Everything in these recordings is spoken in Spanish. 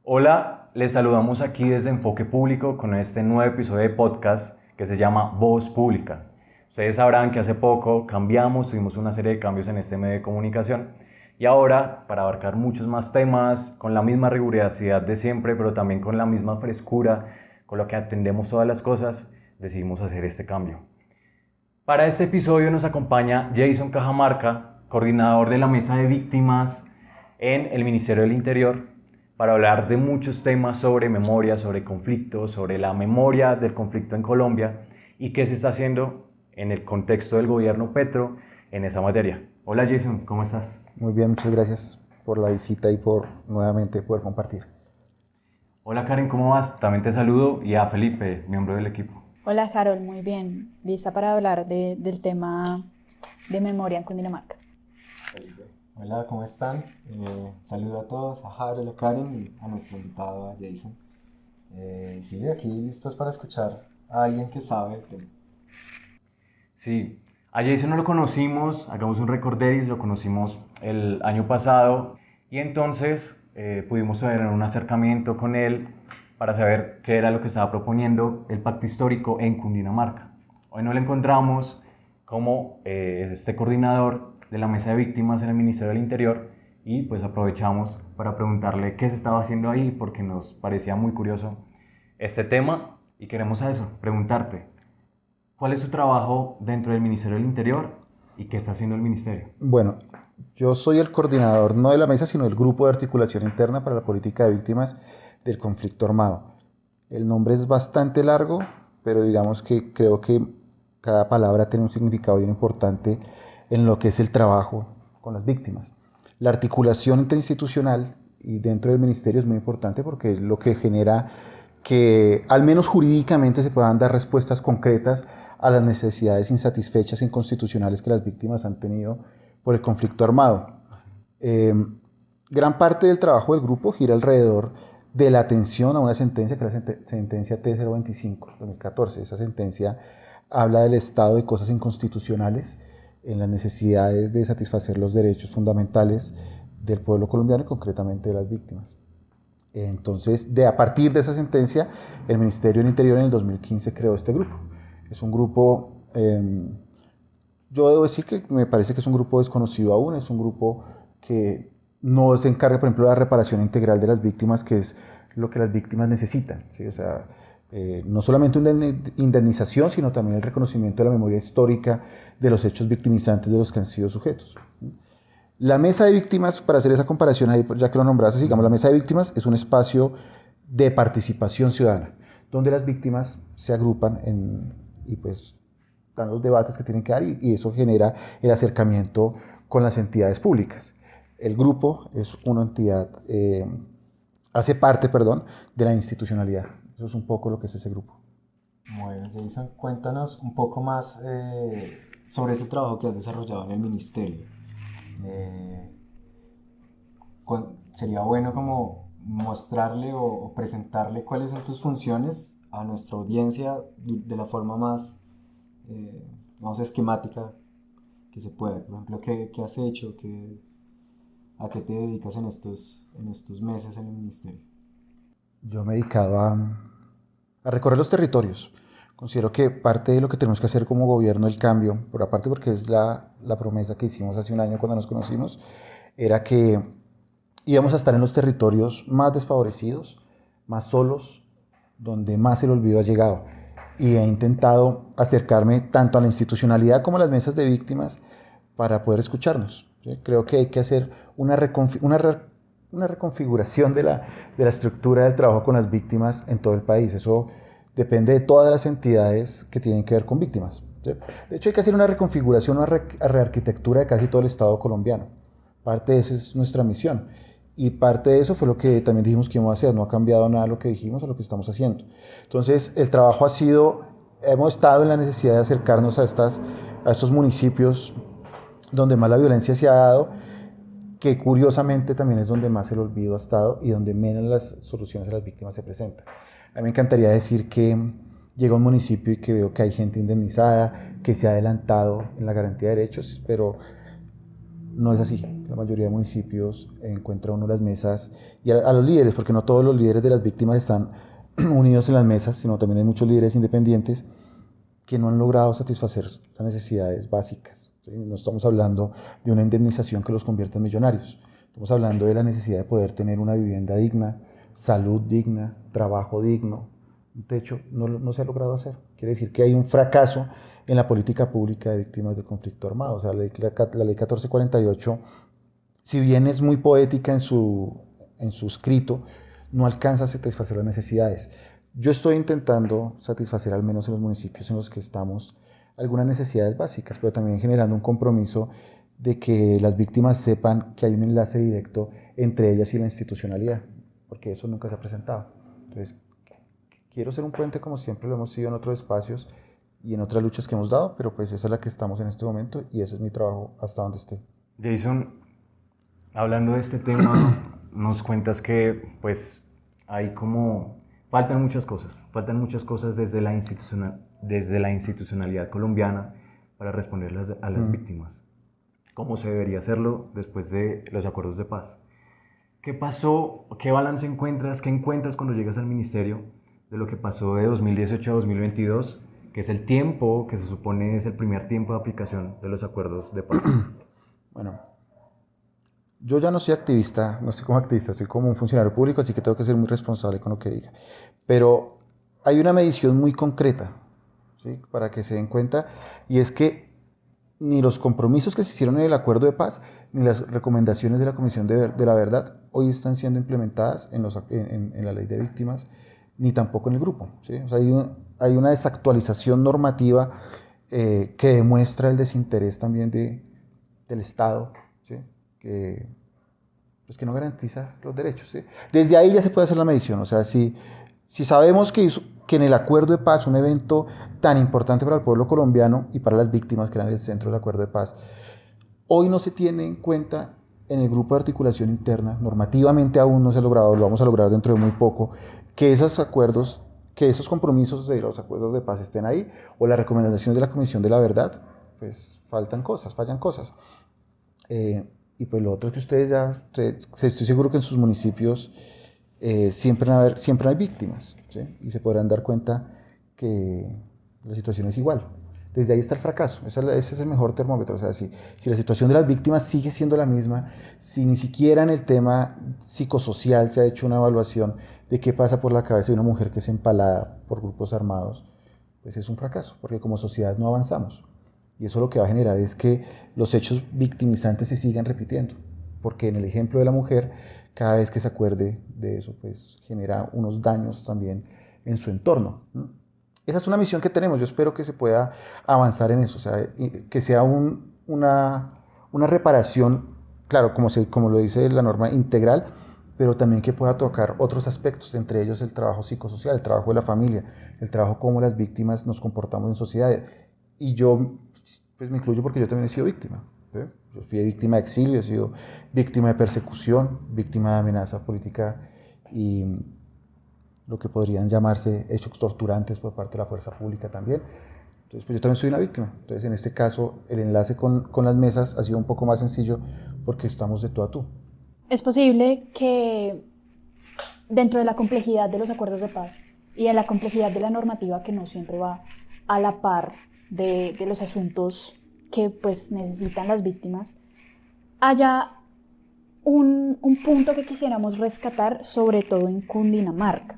Hola, les saludamos aquí desde Enfoque Público con este nuevo episodio de podcast que se llama Voz Pública. Ustedes sabrán que hace poco tuvimos una serie de cambios en este medio de comunicación y ahora, para abarcar muchos más temas, con la misma rigurosidad de siempre, pero también con la misma frescura, con lo que atendemos todas las cosas, decidimos hacer este cambio. Para este episodio nos acompaña Jason Cajamarca, coordinador de la Mesa de Víctimas en el Ministerio del Interior, para hablar de muchos temas sobre memoria, sobre conflictos, sobre la memoria del conflicto en Colombia y qué se está haciendo en el contexto del gobierno Petro en esa materia. Hola Jason, ¿cómo estás? Muy bien, muchas gracias por la visita y por nuevamente poder compartir. Hola Karen, ¿cómo vas? También te saludo y a Felipe, miembro del equipo. Hola Harold, muy bien. Lista para hablar del tema de memoria en Cundinamarca. Hola, ¿cómo están? Saludo a todos, a Harold, a Karen y a nuestro invitado, a Jason. Sí, aquí listos para escuchar a alguien que sabe el tema. Sí, a Jason no lo conocimos, hagamos un recorderis, lo conocimos el año pasado y entonces pudimos tener un acercamiento con él para saber qué era lo que estaba proponiendo el pacto histórico en Cundinamarca. Hoy nos lo encontramos como este coordinador de la mesa de víctimas en el Ministerio del Interior y pues aprovechamos para preguntarle qué se estaba haciendo ahí porque nos parecía muy curioso este tema y queremos a eso, preguntarte. ¿Cuál es su trabajo dentro del Ministerio del Interior y qué está haciendo el Ministerio? Bueno, yo soy el coordinador no de la mesa, sino del Grupo de Articulación Interna para la Política de Víctimas del Conflicto Armado. El nombre es bastante largo, pero digamos que creo que cada palabra tiene un significado bien importante en lo que es el trabajo con las víctimas. La articulación interinstitucional y dentro del ministerio es muy importante porque es lo que genera que al menos jurídicamente se puedan dar respuestas concretas a las necesidades insatisfechas e inconstitucionales que las víctimas han tenido por el conflicto armado. Gran parte del trabajo del grupo gira alrededor de la atención a una sentencia que es la sentencia T025-2014. Esa sentencia habla del estado de cosas inconstitucionales en las necesidades de satisfacer los derechos fundamentales del pueblo colombiano y concretamente de las víctimas. Entonces, a partir de esa sentencia, el Ministerio del Interior en el 2015 creó este grupo. Es un grupo, yo debo decir que me parece que es un grupo desconocido aún, es un grupo que no se encarga, por ejemplo, de la reparación integral de las víctimas, que es lo que las víctimas necesitan, ¿sí? O sea, no solamente una indemnización, sino también el reconocimiento de la memoria histórica de los hechos victimizantes de los que han sido sujetos. La mesa de víctimas, para hacer esa comparación ahí, ya que lo nombraste, digamos, la mesa de víctimas es un espacio de participación ciudadana, donde las víctimas se agrupan y pues dan los debates que tienen que dar y eso genera el acercamiento con las entidades públicas. El grupo es una entidad, hace parte, perdón, de la institucionalidad. Eso es un poco lo que es ese grupo. Bueno, Jason, cuéntanos un poco más sobre ese trabajo que has desarrollado en el ministerio. Sería bueno como mostrarle o presentarle cuáles son tus funciones a nuestra audiencia de la forma más, vamos, esquemática que se pueda. Por ejemplo, ¿qué has hecho? ¿A qué te dedicas en estos meses en el ministerio? Yo me he dedicado a recorrer los territorios. Considero que parte de lo que tenemos que hacer como gobierno del cambio, por aparte porque es la promesa que hicimos hace un año cuando nos conocimos, era que íbamos a estar en los territorios más desfavorecidos, más solos, donde más el olvido ha llegado. Y he intentado acercarme tanto a la institucionalidad como a las mesas de víctimas para poder escucharnos. ¿Sí? Creo que hay que hacer una reconfiguración de la estructura del trabajo con las víctimas en todo el país. Eso depende de todas las entidades que tienen que ver con víctimas. ¿Sí? De hecho, hay que hacer una reconfiguración, una rearquitectura de casi todo el Estado colombiano. Parte de eso es nuestra misión. Y parte de eso fue lo que también dijimos que íbamos a hacer. No ha cambiado nada lo que dijimos a lo que estamos haciendo. Entonces, el trabajo ha sido, hemos estado en la necesidad de acercarnos a estos municipios donde más la violencia se ha dado, que curiosamente también es donde más el olvido ha estado y donde menos las soluciones a las víctimas se presentan. A mí me encantaría decir que llego a un municipio y que veo que hay gente indemnizada, que se ha adelantado en la garantía de derechos, pero No es así. La mayoría de municipios encuentra uno las mesas y a los líderes, porque no todos los líderes de las víctimas están unidos en las mesas, sino también hay muchos líderes independientes que no han logrado satisfacer las necesidades básicas. ¿Sí? No estamos hablando de una indemnización que los convierta en millonarios. Estamos hablando de la necesidad de poder tener una vivienda digna, salud digna, trabajo digno, un techo. No se ha logrado hacer. Quiere decir que hay un fracaso en la política pública de víctimas del conflicto armado. O sea, la ley 1448, si bien es muy poética en su escrito, no alcanza a satisfacer las necesidades. Yo estoy intentando satisfacer, al menos en los municipios en los que estamos, algunas necesidades básicas, pero también generando un compromiso de que las víctimas sepan que hay un enlace directo entre ellas y la institucionalidad, porque eso nunca se ha presentado. Entonces, quiero ser un puente como siempre lo hemos sido en otros espacios y en otras luchas que hemos dado, pero pues esa es la que estamos en este momento y ese es mi trabajo hasta donde esté. Jason, hablando de este tema, nos cuentas que pues hay como, faltan muchas cosas desde la institucionalidad colombiana para responderlas a las víctimas. ¿Cómo se debería hacerlo después de los acuerdos de paz? ¿Qué pasó? ¿Qué balance encuentras? ¿Qué encuentras cuando llegas al ministerio de lo que pasó de 2018 a 2022, que es el tiempo que se supone es el primer tiempo de aplicación de los acuerdos de paz? Bueno, yo ya no soy activista, no estoy como activista, estoy como un funcionario público, así que tengo que ser muy responsable con lo que diga. Pero hay una medición muy concreta, ¿sí? Para que se den cuenta, y es que ni los compromisos que se hicieron en el acuerdo de paz, ni las recomendaciones de la Comisión de la Verdad hoy están siendo implementadas en la ley de víctimas, ni tampoco en el grupo, ¿sí? O sea, hay una desactualización normativa que demuestra el desinterés también del Estado, ¿sí? Que no garantiza los derechos, ¿sí? Desde ahí ya se puede hacer la medición. O sea, si sabemos que en el acuerdo de paz, un evento tan importante para el pueblo colombiano y para las víctimas que eran el centro del acuerdo de paz, hoy no se tiene en cuenta en el grupo de articulación interna, normativamente aún no se ha logrado, lo vamos a lograr dentro de muy poco, que esos acuerdos, que esos compromisos de los acuerdos de paz estén ahí, o las recomendaciones de la Comisión de la Verdad, pues fallan cosas. Y pues lo otro es que ustedes estoy seguro que en sus municipios siempre hay víctimas, ¿sí? Y se podrán dar cuenta que la situación es igual. Desde ahí está el fracaso, ese es el mejor termómetro. O sea, si la situación de las víctimas sigue siendo la misma, si ni siquiera en el tema psicosocial se ha hecho una evaluación de qué pasa por la cabeza de una mujer que es empalada por grupos armados, pues es un fracaso, porque como sociedad no avanzamos. Y eso lo que va a generar es que los hechos victimizantes se sigan repitiendo, porque en el ejemplo de la mujer, cada vez que se acuerde de eso, pues genera unos daños también en su entorno. Esa es una misión que tenemos. Yo espero que se pueda avanzar en eso, o sea, que sea una reparación, claro, como lo dice la norma, integral, pero también que pueda tocar otros aspectos, entre ellos el trabajo psicosocial, el trabajo de la familia, el trabajo cómo las víctimas nos comportamos en sociedad. Y yo pues me incluyo porque yo también he sido víctima, ¿sí? Yo fui víctima de exilio, he sido víctima de persecución, víctima de amenaza política y lo que podrían llamarse hechos torturantes por parte de la fuerza pública también. Entonces, pues yo también soy una víctima. Entonces, en este caso, el enlace con las mesas ha sido un poco más sencillo porque estamos de tú a tú. Es posible que dentro de la complejidad de los acuerdos de paz y de la complejidad de la normativa, que no siempre va a la par de los asuntos que pues necesitan las víctimas, haya un punto que quisiéramos rescatar, sobre todo en Cundinamarca,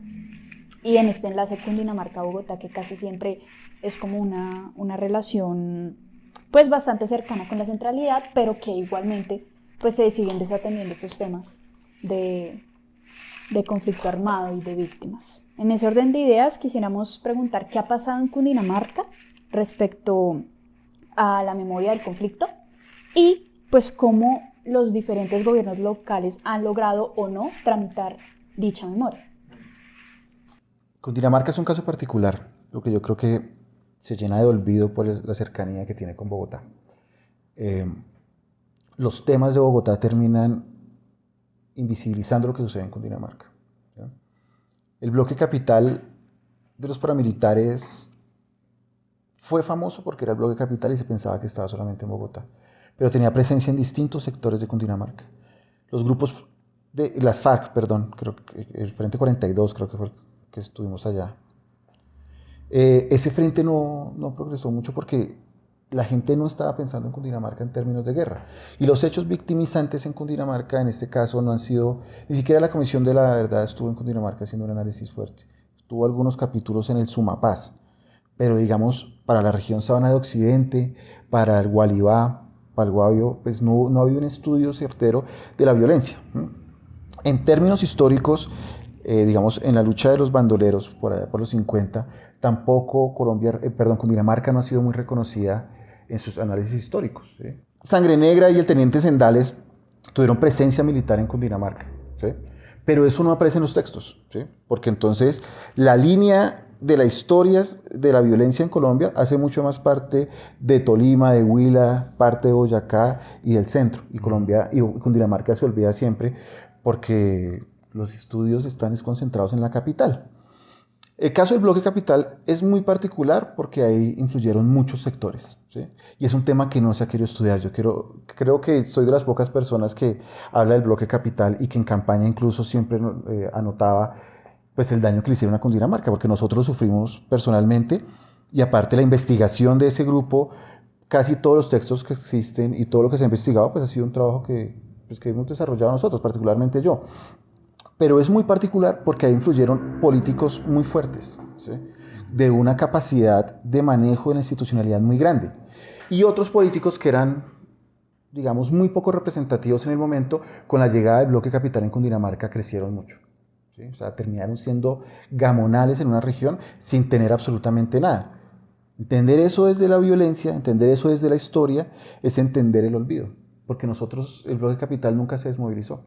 y en este enlace Cundinamarca-Bogotá, que casi siempre es como una relación pues bastante cercana con la centralidad, pero que igualmente pues se siguen desatendiendo estos temas de conflicto armado y de víctimas. En ese orden de ideas quisiéramos preguntar qué ha pasado en Cundinamarca respecto a la memoria del conflicto y pues cómo los diferentes gobiernos locales han logrado o no tramitar dicha memoria. Cundinamarca es un caso particular, lo que yo creo que se llena de olvido por la cercanía que tiene con Bogotá. Los temas de Bogotá terminan invisibilizando lo que sucede en Cundinamarca, ¿sí? El bloque capital de los paramilitares fue famoso porque era el bloque capital y se pensaba que estaba solamente en Bogotá. pero tenía presencia en distintos sectores de Cundinamarca. Los grupos de las FARC, perdón, creo que el Frente 42, creo que fue el que estuvimos allá. Ese frente no progresó mucho porque la gente no estaba pensando en Cundinamarca en términos de guerra. Y los hechos victimizantes en Cundinamarca, en este caso, no han sido, ni siquiera la Comisión de la Verdad estuvo en Cundinamarca haciendo un análisis fuerte. Tuvo algunos capítulos en el Sumapaz, pero digamos, para la región Sabana de Occidente, para el Gualibá, para el Guavio, pues no ha habido un estudio certero de la violencia. En términos históricos, digamos, en la lucha de los bandoleros, por allá por los 50, tampoco Cundinamarca no ha sido muy reconocida en sus análisis históricos. ¿Sí? Sangre Negra y el teniente Sendales tuvieron presencia militar en Cundinamarca, ¿sí? Pero eso no aparece en los textos, ¿sí? Porque entonces la línea de la historia de la violencia en Colombia hace mucho más parte de Tolima, de Huila, parte de Boyacá y del centro. Y Cundinamarca se olvida siempre porque los estudios están concentrados en la capital. El caso del bloque capital es muy particular porque ahí influyeron muchos sectores, ¿sí? Y es un tema que no se ha querido estudiar. Creo que soy de las pocas personas que habla del bloque capital y que en campaña incluso siempre anotaba pues, el daño que le hicieron a Cundinamarca, porque nosotros sufrimos personalmente y aparte la investigación de ese grupo, casi todos los textos que existen y todo lo que se ha investigado pues ha sido un trabajo que hemos desarrollado nosotros, particularmente yo. Pero es muy particular porque ahí influyeron políticos muy fuertes, ¿sí? De una capacidad de manejo de la institucionalidad muy grande. Y otros políticos que eran, digamos, muy poco representativos en el momento, con la llegada del bloque capital en Cundinamarca crecieron mucho, ¿sí? O sea, terminaron siendo gamonales en una región sin tener absolutamente nada. Entender eso desde la violencia, entender eso desde la historia, es entender el olvido. Porque nosotros, el bloque capital nunca se desmovilizó.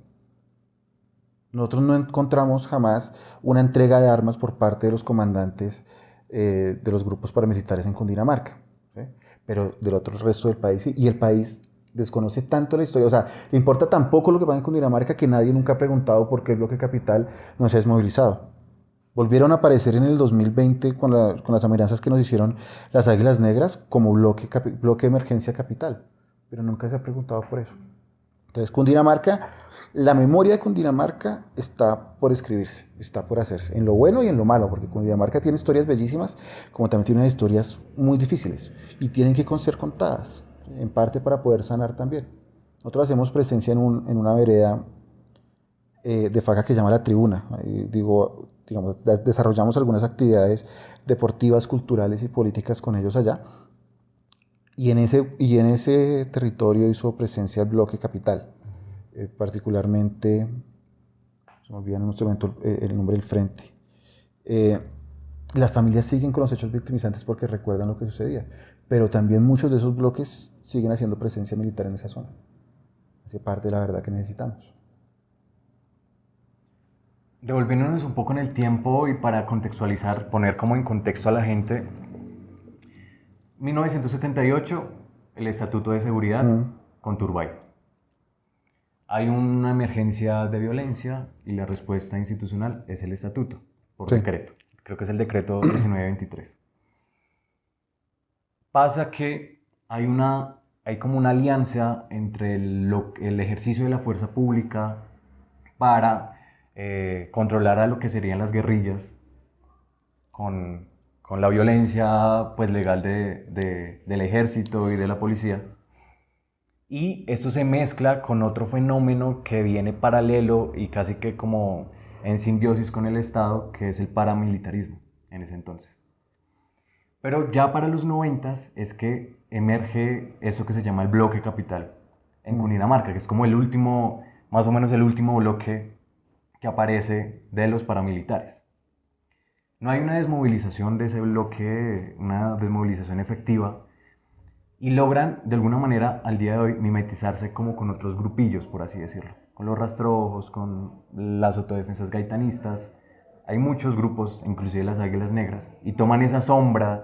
Nosotros no encontramos jamás una entrega de armas por parte de los comandantes de los grupos paramilitares en Cundinamarca, ¿sí? Pero del otro resto del país sí, y el país desconoce tanto la historia, o sea, le importa tan poco lo que pasa en Cundinamarca que nadie nunca ha preguntado por qué el bloque capital no se ha desmovilizado. Volvieron a aparecer en el 2020 con las amenazas que nos hicieron las Águilas Negras como bloque de emergencia capital, pero nunca se ha preguntado por eso. Entonces, Cundinamarca, la memoria de Cundinamarca está por escribirse, está por hacerse, en lo bueno y en lo malo, porque Cundinamarca tiene historias bellísimas, como también tiene unas historias muy difíciles, y tienen que ser contadas, en parte para poder sanar también. Nosotros hacemos presencia en una vereda de Faca que se llama La Tribuna. Digamos, desarrollamos algunas actividades deportivas, culturales y políticas con ellos allá. Y en ese territorio hizo presencia el bloque capital, particularmente, se me olvida en este momento el nombre del frente. Las familias siguen con los hechos victimizantes porque recuerdan lo que sucedía, pero también muchos de esos bloques siguen haciendo presencia militar en esa zona. Hace parte de la verdad que necesitamos. Devolviéndonos un poco en el tiempo y para contextualizar, poner como en contexto a la gente, 1978, el Estatuto de Seguridad con Turbay. Hay una emergencia de violencia y la respuesta institucional es el Estatuto, por decreto. Creo que es el decreto 1923. Pasa que hay como una alianza entre el ejercicio de la fuerza pública para controlar a lo que serían las guerrillas con la violencia pues, legal del ejército y de la policía. Y esto se mezcla con otro fenómeno que viene paralelo y casi que como en simbiosis con el Estado, que es el paramilitarismo en ese entonces. Pero ya para los 90s es que emerge esto que se llama el bloque capital en Cundinamarca, que es como el último, más o menos el último bloque que aparece de los paramilitares. No hay una desmovilización de ese bloque, una desmovilización efectiva, y logran de alguna manera al día de hoy mimetizarse como con otros grupillos, por así decirlo, con los rastrojos, con las autodefensas gaitanistas. Hay muchos grupos, inclusive las Águilas Negras, y toman esa sombra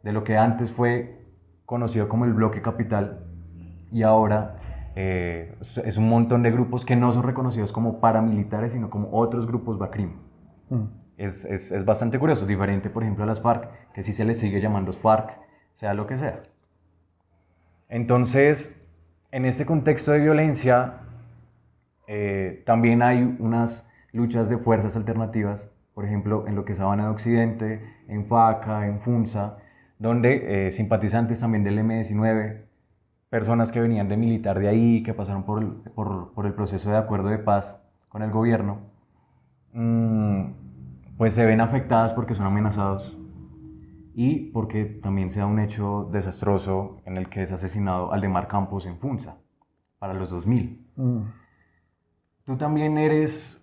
de lo que antes fue conocido como el bloque capital y ahora es un montón de grupos que no son reconocidos como paramilitares, sino como otros grupos BACRIM. Es bastante curioso, diferente por ejemplo a las FARC, que sí se les sigue llamando FARC, sea lo que sea. Entonces, en este contexto de violencia también hay unas luchas de fuerzas alternativas, por ejemplo, en lo que es Sabana de Occidente, en FACA, en FUNSA, donde simpatizantes también del M-19, personas que venían de militar de ahí, que pasaron por el proceso de acuerdo de paz con el gobierno, pues se ven afectadas porque son amenazados y porque también se da un hecho desastroso en el que es asesinado Aldemar Campos en Funza para los 2000. Tú también eres,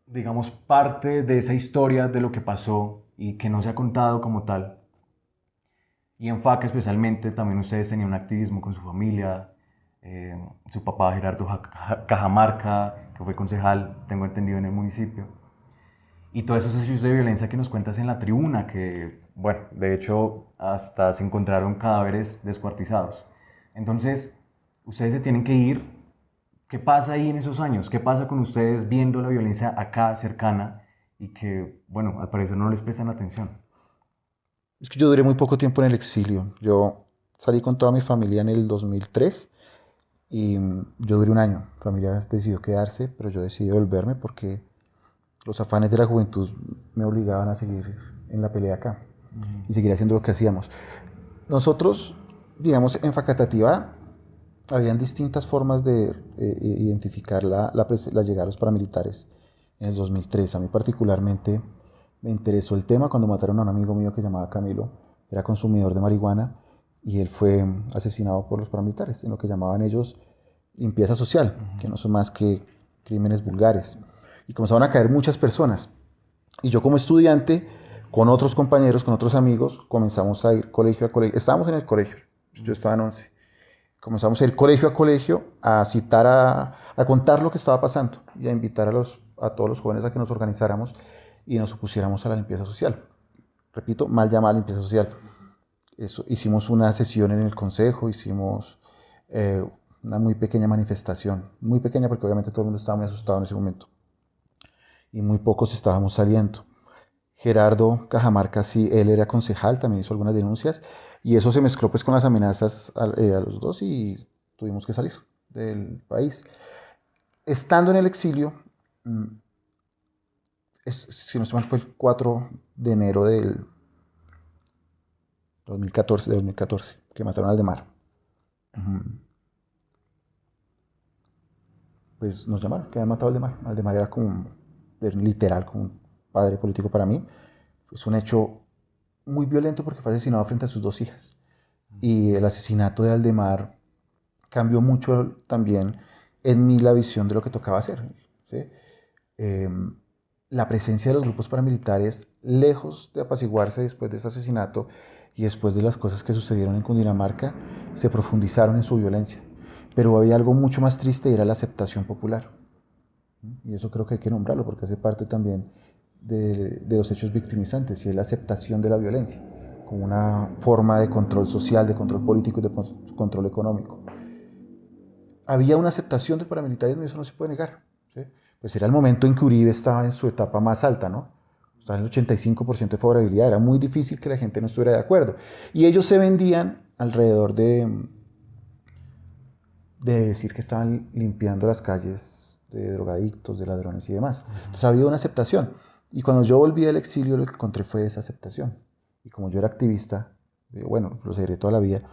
digamos, parte de esa historia de lo que pasó y que no se ha contado como tal. Y en FACA especialmente también ustedes tenían un activismo con su familia, su papá Gerardo Cajamarca, que fue concejal, tengo entendido, en el municipio. Y todos esos hechos de violencia que nos cuentas en la tribuna, que, bueno, de hecho hasta se encontraron cadáveres descuartizados. Entonces, ustedes se tienen que ir. ¿Qué pasa ahí en esos años? ¿Qué pasa con ustedes viendo la violencia acá, cercana, y que, bueno, al parecer no les prestan atención? Es que yo duré muy poco tiempo en el exilio. Yo salí con toda mi familia en el 2003 y yo duré un año. Mi familia decidió quedarse, pero yo decidí volverme porque los afanes de la juventud me obligaban a seguir en la pelea acá y seguir haciendo lo que hacíamos. Nosotros, digamos, en Facatativá habían distintas formas de identificar la llegada de los paramilitares en el 2003. A mí particularmente me interesó el tema cuando mataron a un amigo mío que se llamaba Camilo, era consumidor de marihuana y él fue asesinado por los paramilitares en lo que llamaban ellos limpieza social, que no son más que crímenes vulgares. Y comenzaron a caer muchas personas. Y yo como estudiante, con otros compañeros, con otros amigos, comenzamos a ir colegio a colegio. Estábamos en el colegio, yo estaba en 11. Comenzamos a ir colegio a colegio a citar, a contar lo que estaba pasando y a invitar a todos los jóvenes a que nos organizáramos y nos opusiéramos a la limpieza social. Repito, mal llamada limpieza social. Eso, hicimos una sesión en el consejo, hicimos una muy pequeña manifestación, muy pequeña porque obviamente todo el mundo estaba muy asustado en ese momento y muy pocos estábamos saliendo. Gerardo Cajamarca, sí, él era concejal, también hizo algunas denuncias y eso se mezcló pues con las amenazas a los dos y tuvimos que salir del país. Estando en el exilio, si no estoy mal, fue el 4 de enero del 2014, que mataron a Aldemar. Pues nos llamaron, que habían matado a Aldemar. Aldemar era literal, como un padre político para mí. Es un hecho muy violento porque fue asesinado frente a sus dos hijas. Y el asesinato de Aldemar cambió mucho también en mí la visión de lo que tocaba hacer, ¿sí? La presencia de los grupos paramilitares, lejos de apaciguarse después de ese asesinato y después de las cosas que sucedieron en Cundinamarca, se profundizaron en su violencia. Pero había algo mucho más triste y era la aceptación popular. Y eso creo que hay que nombrarlo porque hace parte también de los hechos victimizantes y es la aceptación de la violencia como una forma de control social, de control político y de control económico. Había una aceptación del paramilitarismo y eso no se puede negar, ¿sí? Pues era el momento en que Uribe estaba en su etapa más alta, ¿no? Estaba en el 85% de favorabilidad, era muy difícil que la gente no estuviera de acuerdo. Y ellos se vendían alrededor de decir que estaban limpiando las calles de drogadictos, de ladrones y demás. Entonces había una aceptación. Y cuando yo volví del exilio lo que encontré fue esa aceptación. Y como yo era activista, bueno, lo seguiré toda la vida,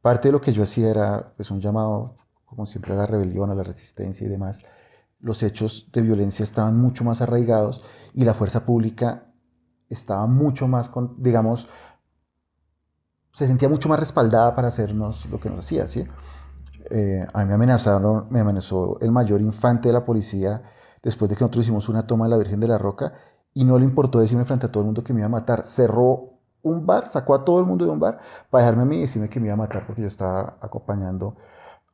parte de lo que yo hacía era pues, un llamado, como siempre, a la rebelión, a la resistencia y demás. Los hechos de violencia estaban mucho más arraigados y la fuerza pública estaba mucho más, digamos, se sentía mucho más respaldada para hacernos lo que nos hacía, ¿sí? A mí me amenazó el mayor infante de la policía después de que nosotros hicimos una toma de la Virgen de la Roca y no le importó decirme frente a todo el mundo que me iba a matar. Cerró un bar, sacó a todo el mundo de un bar para dejarme a mí y decirme que me iba a matar porque yo estaba acompañando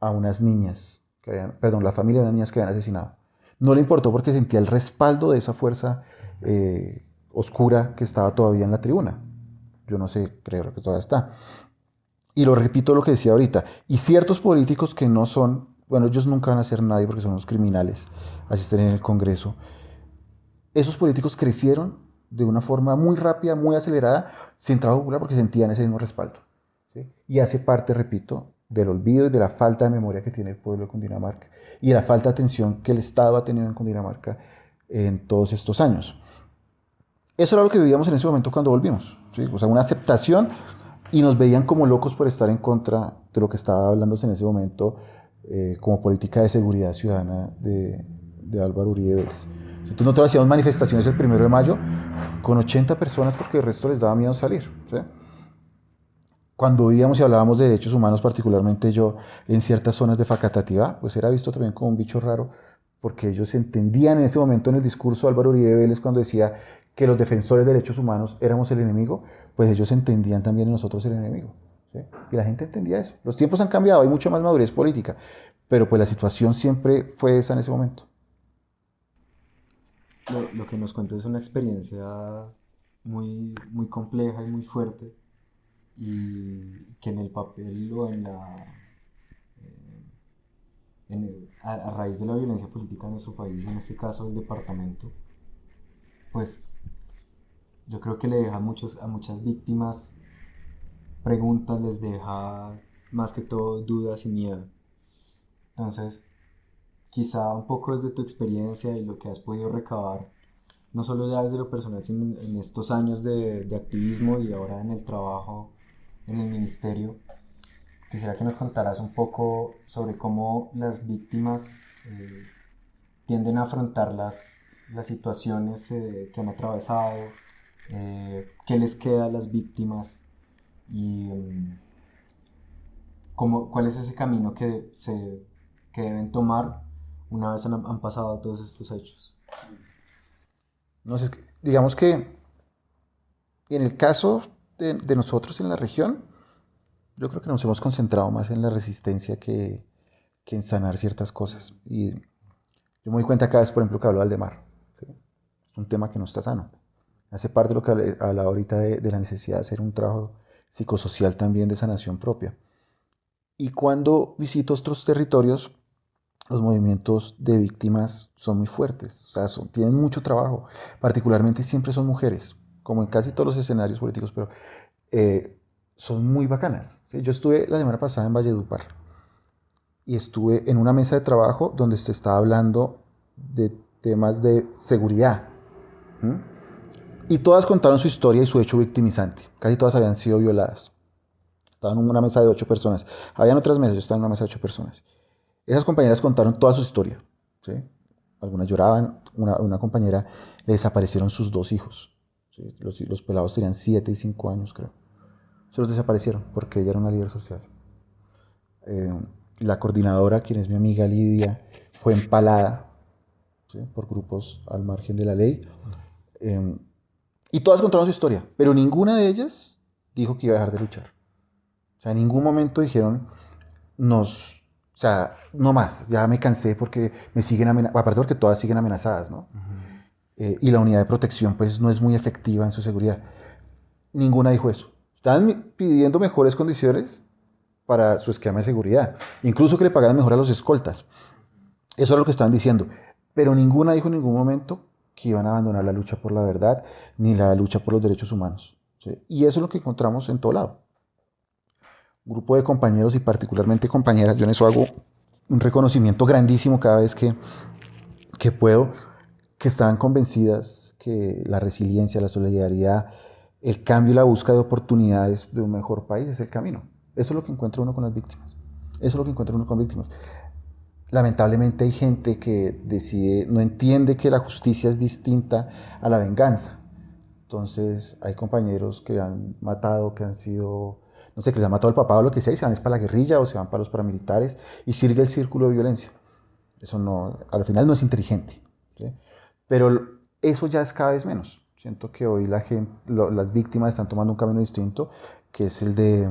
a unas niñas, la familia de unas niñas que habían asesinado. No le importó porque sentía el respaldo de esa fuerza oscura que estaba todavía en la tribuna. Yo no sé, creo que todavía está. Y lo repito lo que decía ahorita, y ciertos políticos que no son, bueno, ellos nunca van a ser nadie porque son los criminales, así estén en el Congreso. Esos políticos crecieron de una forma muy rápida, muy acelerada, sin trabajo popular porque sentían ese mismo respaldo, ¿sí? Y hace parte, repito, del olvido y de la falta de memoria que tiene el pueblo de Cundinamarca y de la falta de atención que el Estado ha tenido en Cundinamarca en todos estos años. Eso era lo que vivíamos en ese momento cuando volvimos, ¿sí? O sea, una aceptación, y nos veían como locos por estar en contra de lo que estaba hablándose en ese momento como política de seguridad ciudadana de Álvaro Uribe Vélez. Entonces nosotros hacíamos manifestaciones el 1 de mayo con 80 personas porque el resto les daba miedo salir, ¿sí? Cuando íbamos y hablábamos de derechos humanos, particularmente yo, en ciertas zonas de Facatativá, pues era visto también como un bicho raro, porque ellos entendían en ese momento en el discurso de Álvaro Uribe Vélez cuando decía que los defensores de derechos humanos éramos el enemigo, pues ellos entendían también en nosotros el enemigo, ¿sí? Y la gente entendía eso. Los tiempos han cambiado, hay mucha más madurez política, pero pues la situación siempre fue esa en ese momento. Lo que nos cuenta es una experiencia muy, muy compleja y muy fuerte, y que en el papel o en la a raíz de la violencia política en nuestro país, en este caso el departamento, pues yo creo que le deja a muchas víctimas preguntas, les deja más que todo dudas y miedo. Entonces, quizá un poco desde tu experiencia y lo que has podido recabar, no solo ya desde lo personal, sino en estos años de activismo y ahora en el trabajo en el ministerio, quisiera que nos contaras un poco sobre cómo las víctimas tienden a afrontar las situaciones que han atravesado, qué les queda a las víctimas y cuál es ese camino que deben tomar una vez han pasado todos estos hechos. No sé, digamos que en el caso de nosotros en la región, yo creo que nos hemos concentrado más en la resistencia que en sanar ciertas cosas. Y yo me doy cuenta cada vez, por ejemplo, que hablo de Aldemar, ¿sí? Es un tema que no está sano. Hace parte de lo que hablaba ahorita de la necesidad de hacer un trabajo psicosocial también de sanación propia. Y cuando visito otros territorios, los movimientos de víctimas son muy fuertes, o sea, tienen mucho trabajo, particularmente siempre son mujeres, como en casi todos los escenarios políticos, pero son muy bacanas, ¿sí? Yo estuve la semana pasada en Valledupar y estuve en una mesa de trabajo donde se estaba hablando de temas de seguridad, ¿sí? Y todas contaron su historia y su hecho victimizante, casi todas habían sido violadas. Estaban en una mesa de 8 personas, habían otras mesas, yo estaba en una mesa de 8 personas. Esas compañeras contaron toda su historia, ¿sí? Algunas lloraban, una compañera le desaparecieron sus 2 hijos, ¿sí? Los pelados tenían 7 y 5 años, creo. Se los desaparecieron porque ella era una líder social. La coordinadora, quien es mi amiga Lidia, fue empalada, ¿sí? Por grupos al margen de la ley. Y todas contaron su historia, pero ninguna de ellas dijo que iba a dejar de luchar. O sea, en ningún momento dijeron, o sea, no más, ya me cansé porque me siguen amenazando, aparte porque todas siguen amenazadas, ¿no? Y la unidad de protección pues no es muy efectiva en su seguridad. Ninguna dijo eso. Estaban pidiendo mejores condiciones para su esquema de seguridad, incluso que le pagaran mejor a los escoltas. Eso era lo que estaban diciendo, pero ninguna dijo en ningún momento que iban a abandonar la lucha por la verdad ni la lucha por los derechos humanos, ¿sí? Y eso es lo que encontramos en todo lado. Un grupo de compañeros y particularmente compañeras, yo en eso hago un reconocimiento grandísimo cada vez que puedo, que estaban convencidas que la resiliencia, la solidaridad, el cambio y la búsqueda de oportunidades de un mejor país es el camino. Eso es lo que encuentra uno con las víctimas. Eso es lo que encuentra uno con víctimas. Lamentablemente hay gente que no entiende que la justicia es distinta a la venganza. Entonces hay compañeros que han matado, que han sido, no sé, que les han matado al papá o lo que sea, y se van para la guerrilla o se van para los paramilitares y sigue el círculo de violencia. Eso no, al final no es inteligente, ¿sí? Pero eso ya es cada vez menos. Siento que hoy las víctimas están tomando un camino distinto, que es el de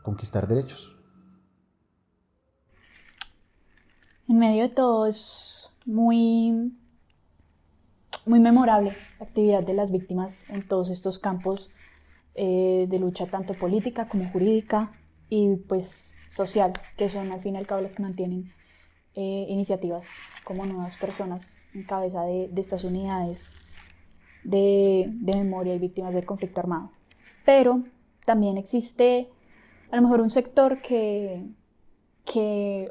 conquistar derechos. En medio de todo es muy, muy memorable la actividad de las víctimas en todos estos campos de lucha tanto política como jurídica y pues social, que son al fin y al cabo las que mantienen iniciativas como Nuevas Personas en cabeza de estas unidades de memoria y víctimas del conflicto armado. Pero también existe a lo mejor un sector que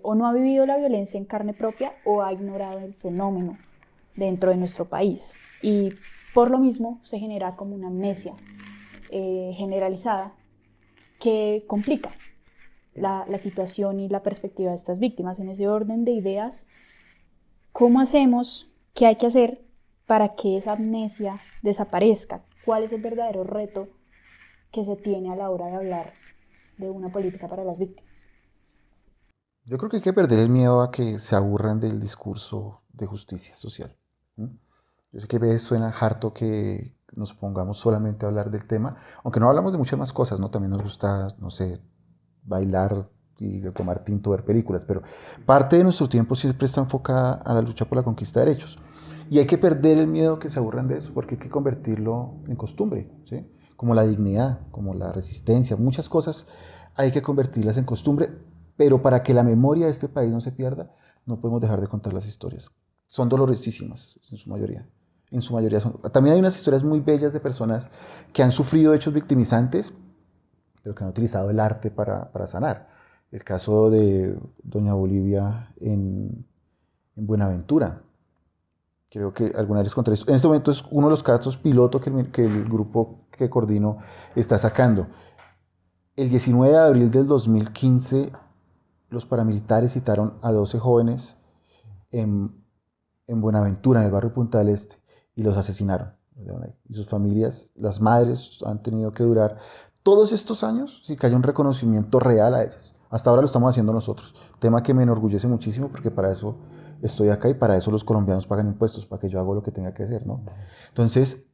o no ha vivido la violencia en carne propia o ha ignorado el fenómeno dentro de nuestro país. Y por lo mismo se genera como una amnesia generalizada que complica la situación y la perspectiva de estas víctimas. En ese orden de ideas, ¿cómo hacemos? ¿Qué hay que hacer para que esa amnesia desaparezca? ¿Cuál es el verdadero reto que se tiene a la hora de hablar de una política para las víctimas? Yo creo que hay que perder el miedo a que se aburran del discurso de justicia social. ¿Mm? Yo sé que a veces suena harto que nos pongamos solamente a hablar del tema, aunque no hablamos de muchas más cosas, ¿no? También nos gusta, no sé, bailar y tomar tinto, ver películas, pero parte de nuestro tiempo siempre está enfocada a la lucha por la conquista de derechos. Y hay que perder el miedo a que se aburran de eso, porque hay que convertirlo en costumbre, ¿sí? Como la dignidad, como la resistencia, muchas cosas hay que convertirlas en costumbre, pero para que la memoria de este país no se pierda, no podemos dejar de contar las historias. Son dolorosísimas en su mayoría. En su mayoría son. También hay unas historias muy bellas de personas que han sufrido hechos victimizantes, pero que han utilizado el arte para sanar. El caso de doña Bolivia en Buenaventura. Creo que alguna vez les contaré esto. En este momento es uno de los casos piloto que el grupo que coordino está sacando. El 19 de abril del 2015, los paramilitares citaron a 12 jóvenes en Buenaventura, en el barrio Punta del Este, y los asesinaron. Y sus familias, las madres, han tenido que durar todos estos años sin que haya un reconocimiento real a ellas. Hasta ahora lo estamos haciendo nosotros, tema que me enorgullece muchísimo porque para eso estoy acá y para eso los colombianos pagan impuestos, para que yo haga lo que tenga que hacer, ¿no? Entonces,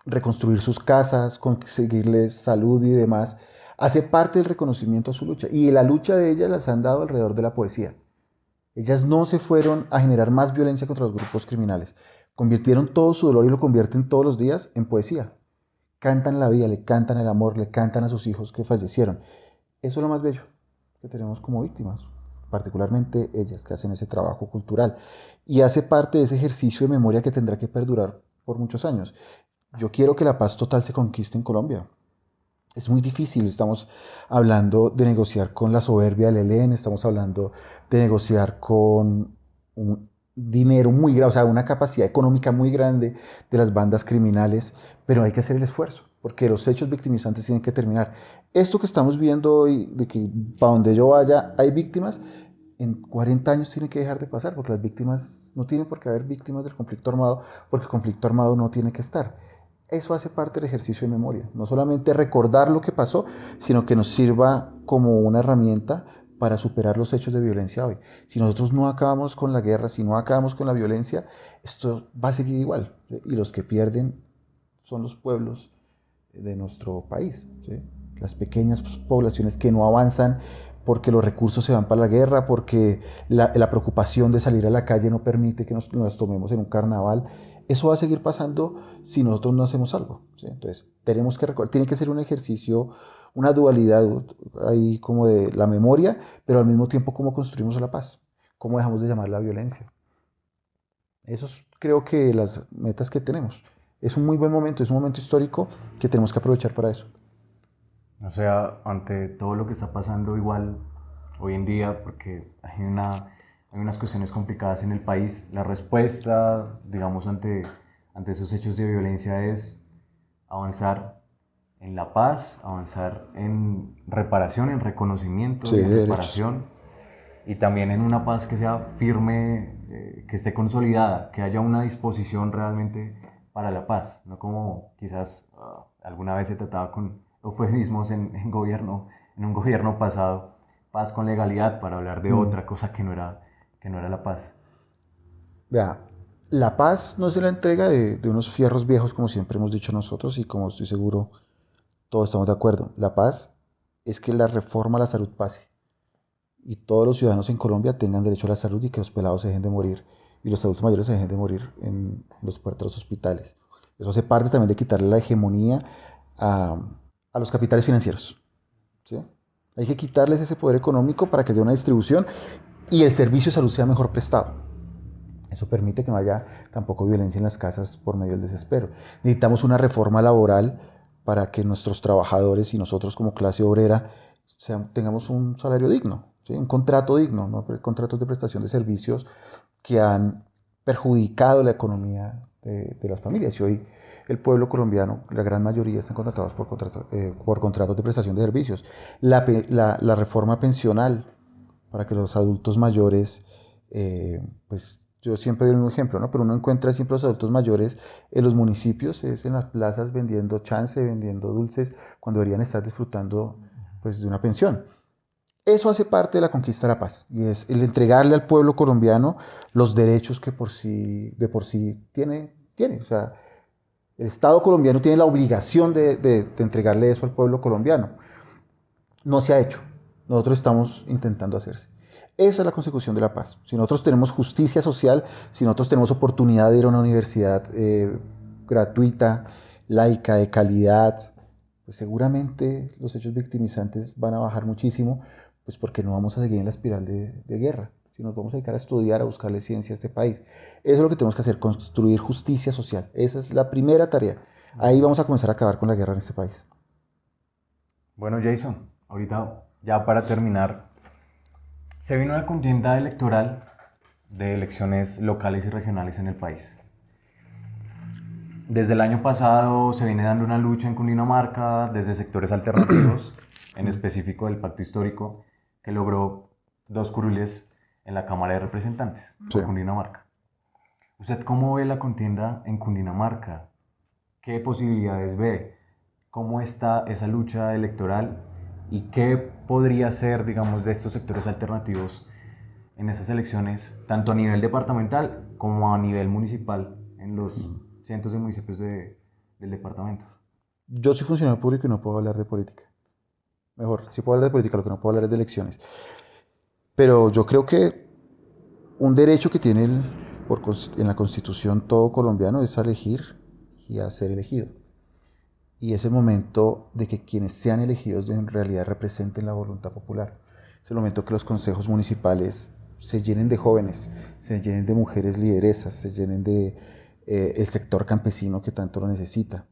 reconstruir sus casas, conseguirles salud y demás, hace parte del reconocimiento a su lucha. Y la lucha de ellas las han dado alrededor de la poesía. Ellas no se fueron a generar más violencia contra los grupos criminales. Convirtieron todo su dolor y lo convierten todos los días en poesía. Cantan la vida, le cantan el amor, le cantan a sus hijos que fallecieron. Eso es lo más bello que tenemos como víctimas, particularmente ellas que hacen ese trabajo cultural. Y hace parte de ese ejercicio de memoria que tendrá que perdurar por muchos años. Yo quiero que la paz total se conquiste en Colombia. Es muy difícil, estamos hablando de negociar con la soberbia del ELN, estamos hablando de negociar con un dinero muy grande, o sea, una capacidad económica muy grande de las bandas criminales, pero hay que hacer el esfuerzo, porque los hechos victimizantes tienen que terminar. Esto que estamos viendo hoy, de que para donde yo vaya hay víctimas, en 40 años tiene que dejar de pasar, porque las víctimas, no tienen por qué haber víctimas del conflicto armado, porque el conflicto armado no tiene que estar. Eso hace parte del ejercicio de memoria, no solamente recordar lo que pasó, sino que nos sirva como una herramienta para superar los hechos de violencia hoy. Si nosotros no acabamos con la guerra, si no acabamos con la violencia, esto va a seguir igual, ¿sí? Y los que pierden son los pueblos de nuestro país, ¿sí? Las pequeñas poblaciones que no avanzan porque los recursos se van para la guerra, porque la preocupación de salir a la calle no permite que nos tomemos en un carnaval. Eso va a seguir pasando si nosotros no hacemos algo, ¿sí? Entonces, tenemos que recordar, tiene que ser un ejercicio, una dualidad ahí como de la memoria, pero al mismo tiempo cómo construimos la paz, cómo dejamos de llamar la violencia. Eso es, creo que las metas que tenemos. Es un muy buen momento, es un momento histórico que tenemos que aprovechar para eso. O sea, ante todo lo que está pasando igual hoy en día, porque hay unas cuestiones complicadas en el país, la respuesta, digamos, ante esos hechos de violencia es avanzar en la paz, avanzar en reparación, en reconocimiento, Sí, en reparación, y también en una paz que sea firme, que esté consolidada, que haya una disposición realmente para la paz, no como quizás alguna vez se trataba con eufemismos en un gobierno pasado, paz con legalidad, para hablar de otra cosa que no era la paz. Vea, la paz no es la entrega de unos fierros viejos, como siempre hemos dicho nosotros, y como estoy seguro todos estamos de acuerdo. La paz es que la reforma a la salud pase y todos los ciudadanos en Colombia tengan derecho a la salud y que los pelados se dejen de morir y los adultos mayores se dejen de morir en los puertos de los hospitales. Eso hace parte también de quitarle la hegemonía a los capitales financieros, ¿sí? Hay que quitarles ese poder económico para que haya una distribución y el servicio de salud sea mejor prestado. Eso permite que no haya tampoco violencia en las casas por medio del desespero. Necesitamos una reforma laboral para que nuestros trabajadores y nosotros como clase obrera tengamos un salario digno, ¿sí? Un contrato digno, no contratos de prestación de servicios que han perjudicado la economía de las familias. Y hoy el pueblo colombiano, la gran mayoría están contratados por contratos de prestación de servicios. La reforma pensional para que los adultos mayores, pues yo siempre doy un ejemplo, ¿no? Pero uno encuentra siempre los adultos mayores en los municipios, es en las plazas vendiendo chance, vendiendo dulces, cuando deberían estar disfrutando pues, de una pensión. Eso hace parte de la conquista de la paz y es el entregarle al pueblo colombiano los derechos que de por sí tiene. O sea, el Estado colombiano tiene la obligación de entregarle eso al pueblo colombiano. No se ha hecho. Nosotros estamos intentando hacerse. Esa es la consecución de la paz. Si nosotros tenemos justicia social, si nosotros tenemos oportunidad de ir a una universidad gratuita, laica, de calidad, pues seguramente los hechos victimizantes van a bajar muchísimo, pues porque no vamos a seguir en la espiral de guerra, si nos vamos a dedicar a estudiar, a buscarle ciencia a este país. Eso es lo que tenemos que hacer, construir justicia social. Esa es la primera tarea. Ahí vamos a comenzar a acabar con la guerra en este país. Bueno, Jason, ahorita ya para terminar, se vino una contienda electoral de elecciones locales y regionales en el país. Desde el año pasado se viene dando una lucha en Cundinamarca desde sectores alternativos, en específico del Pacto Histórico, que logró 2 curules en la Cámara de Representantes por Cundinamarca. ¿Usted cómo ve la contienda en Cundinamarca? ¿Qué posibilidades ve? ¿Cómo está esa lucha electoral? ¿Y qué podría ser, digamos, de estos sectores alternativos en esas elecciones, tanto a nivel departamental como a nivel municipal, en los cientos de municipios del departamento? Yo soy funcionario público y no puedo hablar de política. Mejor, sí puedo hablar de política, lo que no puedo hablar es de elecciones. Pero yo creo que un derecho que tiene en la Constitución todo colombiano es a elegir y a ser elegido. Y es el momento de que quienes sean elegidos en realidad representen la voluntad popular. Es el momento que los consejos municipales se llenen de jóvenes, se llenen de mujeres lideresas, se llenen de el sector campesino que tanto lo necesita.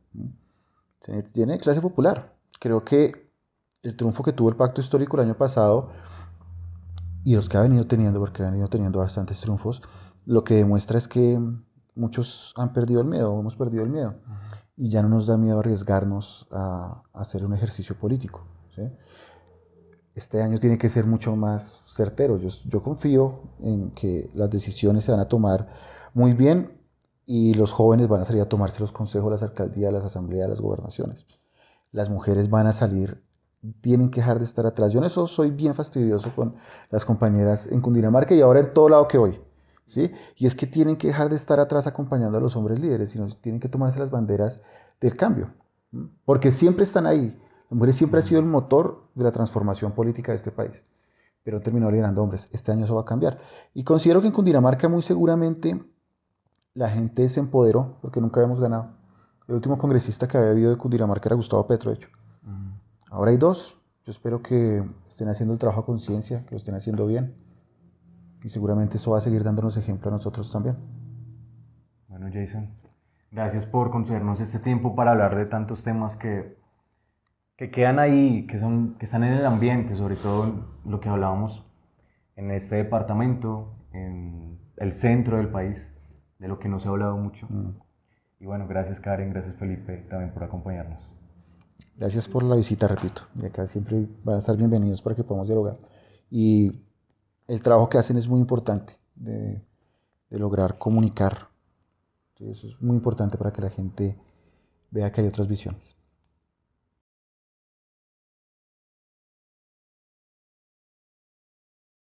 Se llene de clase popular. Creo que el triunfo que tuvo el Pacto Histórico el año pasado y los que ha venido teniendo, porque ha venido teniendo bastantes triunfos, lo que demuestra es que muchos han perdido el miedo, hemos perdido el miedo. Y ya no nos da miedo arriesgarnos a hacer un ejercicio político, ¿sí? Este año tiene que ser mucho más certero. Yo confío en que las decisiones se van a tomar muy bien y los jóvenes van a salir a tomarse los consejos, las alcaldías, las asambleas, las gobernaciones. Las mujeres van a salir, tienen que dejar de estar atrás. Yo en eso soy bien fastidioso con las compañeras en Cundinamarca y ahora en todo lado que voy, ¿sí? Y es que tienen que dejar de estar atrás acompañando a los hombres líderes, sino tienen que tomarse las banderas del cambio, porque siempre están ahí. Las mujeres siempre han sido el motor de la transformación política de este país, pero han terminado liderando hombres. Este año eso va a cambiar. Y considero que en Cundinamarca muy seguramente la gente se empoderó, porque nunca habíamos ganado. El último congresista que había habido de Cundinamarca era Gustavo Petro, de hecho. Ahora hay 2. Yo espero que estén haciendo el trabajo a conciencia, que lo estén haciendo bien. Y seguramente eso va a seguir dándonos ejemplo a nosotros también. Bueno, Jason, gracias por concedernos este tiempo para hablar de tantos temas que quedan ahí, que están en el ambiente, sobre todo lo que hablábamos en este departamento, en el centro del país, de lo que no se ha hablado mucho. Y bueno, gracias Karen, gracias Felipe también por acompañarnos. Gracias por la visita, repito. Y acá siempre van a estar bienvenidos para que podamos dialogar. Y el trabajo que hacen es muy importante, de lograr comunicar. Eso es muy importante para que la gente vea que hay otras visiones.